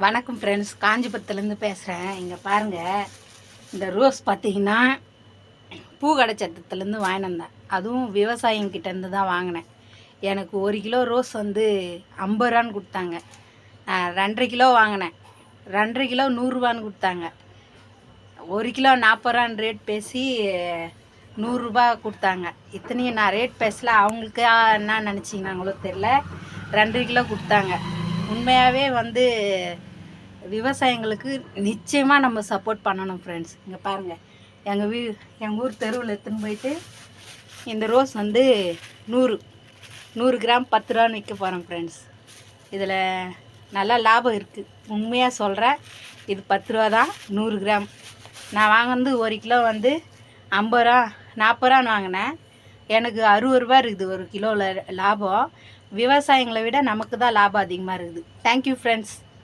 வணக்கம் ஃப்ரெண்ட்ஸ், காஞ்சிபுரத்துலேருந்து பேசுகிறேன். இங்கே பாருங்கள், இந்த ரோஸ் பார்த்தீங்கன்னா பூக்கடை சத்தத்துலேருந்து வாங்கினு வந்தேன். அதுவும் விவசாயிங்கிட்டேருந்து தான் வாங்கினேன். எனக்கு 1 கிலோ ரோஸ் வந்து 50 ரூபான்னு கொடுத்தாங்க. 2.5 கிலோ வாங்கினேன். 2.5 கிலோ 100 ரூபான்னு கொடுத்தாங்க. 1 கிலோ 40 ரூபான்னு ரேட் பேசி 100 ரூபா கொடுத்தாங்க. இத்தனையும் நான் ரேட் பேசல, அவங்களுக்கு என்ன நினச்சிங்கனாங்களோ தெரில. 2.5 கிலோ கொடுத்தாங்க. உண்மையாகவே வந்து விவசாயிங்களுக்கு நிச்சயமாக நம்ம சப்போர்ட் பண்ணணும் ஃப்ரெண்ட்ஸ். இங்கே பாருங்கள், எங்கள் ஊர் தெருவில் எடுத்துன்னு போயிட்டு இந்த ரோஸ் வந்து 100 கிராம் 10 ரூபான்னு விற்க போகிறேன் ஃப்ரெண்ட்ஸ். இதில் நல்லா லாபம் இருக்குது, உண்மையாக சொல்கிறேன். இது 10 ரூபா தான் 100 கிராம். நான் வாங்கினது 1 கிலோ வந்து 50 ரூபா 40 ரூபான்னு வாங்கினேன். எனக்கு 60 ரூபா இருக்குது 1 கிலோவில் லாபம். விவசாயிங்களை விட நமக்கு தான் லாபம் அதிகமாக இருக்குது. Thank you friends.